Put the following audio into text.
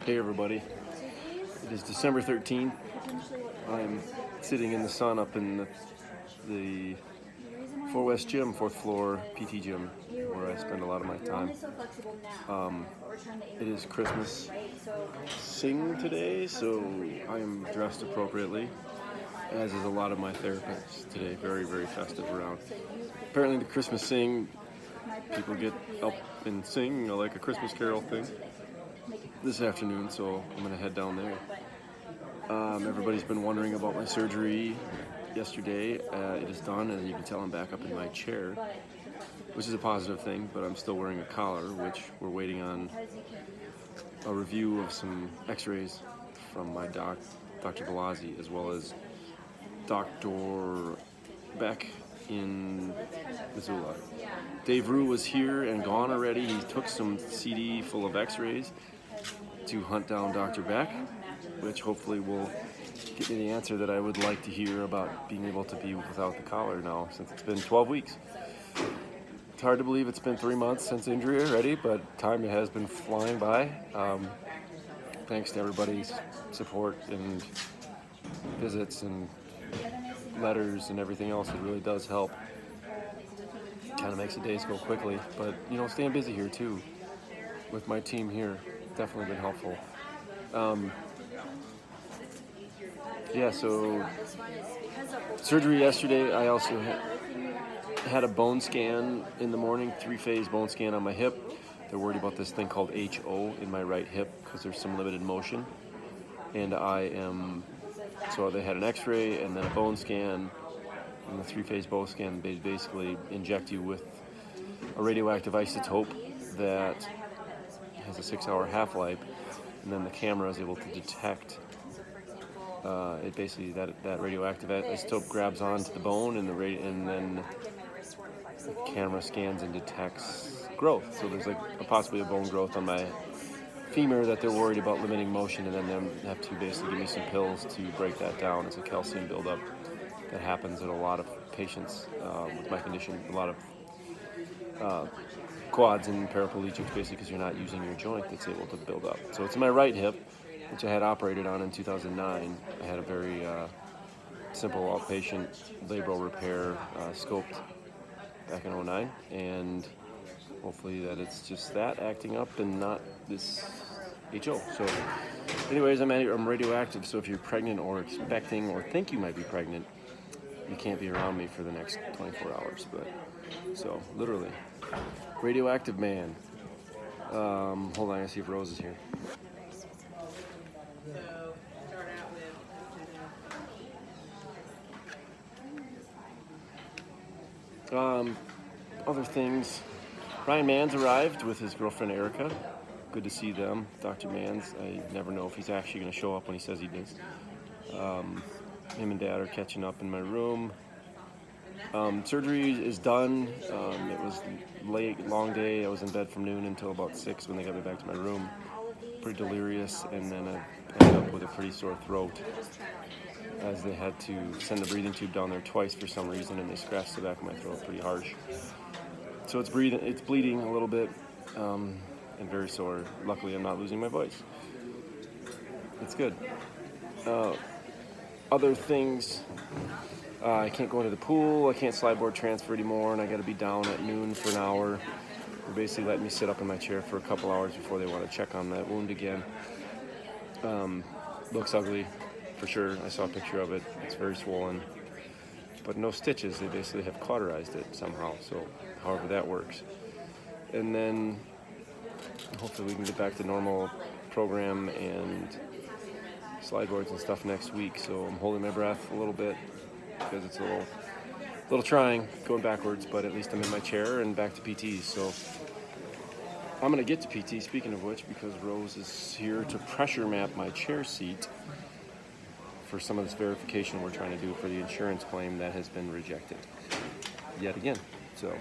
Hey everybody, it is December 13th. I'm sitting in the sun up in the 4 West Gym, 4th floor PT gym, where I spend a lot of my time. It is Christmas sing today, so I am dressed appropriately, as is a lot of my therapists today. Very, very festive around. Apparently the Christmas sing, people get up and sing like a Christmas carol thing this afternoon, so I'm going to head down there. Everybody's been wondering about my surgery yesterday. It is done, and you can tell I'm back up in my chair, which is a positive thing, but I'm still wearing a collar, which we're waiting on a review of some x-rays from my doc, Dr. Velazzi, as well as Dr. Beck in Missoula. Dave Rue was here and gone already. He took some CD full of x-rays to hunt down Dr. Beck, which hopefully will get me the answer that I would like to hear about being able to be without the collar now, since it's been 12 weeks. It's hard to believe it's been 3 months since injury already, but time has been flying by. Thanks to everybody's support and visits and letters and everything else. It really does help. Kind of makes the days go quickly, but staying busy here too with my team here, definitely been helpful. So surgery yesterday. I also had a bone scan in the morning, 3-phase bone scan on my hip. They're worried about this thing called HO in my right hip because there's some limited motion, and so they had an x-ray and then a bone scan. And the 3-phase bone scan, they basically inject you with a radioactive isotope that has a 6-hour half-life, and then the camera is able to detect it. Basically, that radioactive isotope grabs onto the bone, and then the camera scans and detects growth. So there's possibly a bone growth on my femur that they're worried about limiting motion, and then they have to basically give me some pills to break that down. It's a calcium buildup that happens in a lot of patients with my condition. A lot of quads and paraplegics, basically, because you're not using your joint that's able to build up. So it's my right hip, which I had operated on in 2009. I had a very simple outpatient labral repair scoped back in 2009, and hopefully that it's just that acting up and not this HO. So anyways, I'm radioactive, so if you're pregnant or expecting or think you might be pregnant, you can't be around me for the next 24 hours. So literally, radioactive man. Hold on, I gotta see if Rose is here. Other things. Ryan Mann's arrived with his girlfriend Erica. Good to see them. Dr. Mann's. I never know if he's actually going to show up when he says he does. Him and Dad are catching up in my room. Surgery is done. It was late, long day. I was in bed from noon until about 6 when they got me back to my room. Pretty delirious, and then I ended up with a pretty sore throat, as they had to send the breathing tube down there twice for some reason, and they scratched the back of my throat pretty harsh. So it's bleeding a little bit, and very sore. Luckily, I'm not losing my voice. It's good. Other things, I can't go into the pool, I can't slide board transfer anymore, and I got to be down at noon for an hour. They're basically letting me sit up in my chair for a couple hours before they want to check on that wound again. Looks ugly, for sure. I saw a picture of it. It's very swollen, but no stitches. They basically have cauterized it somehow, so however that works. And then hopefully we can get back to normal program and slide boards and stuff next week. So I'm holding my breath a little bit because it's a little trying going backwards, but at least I'm in my chair and back to PT. So I'm going to get to PT, speaking of which, because Rose is here to pressure map my chair seat for some of this verification we're trying to do for the insurance claim that has been rejected yet again. So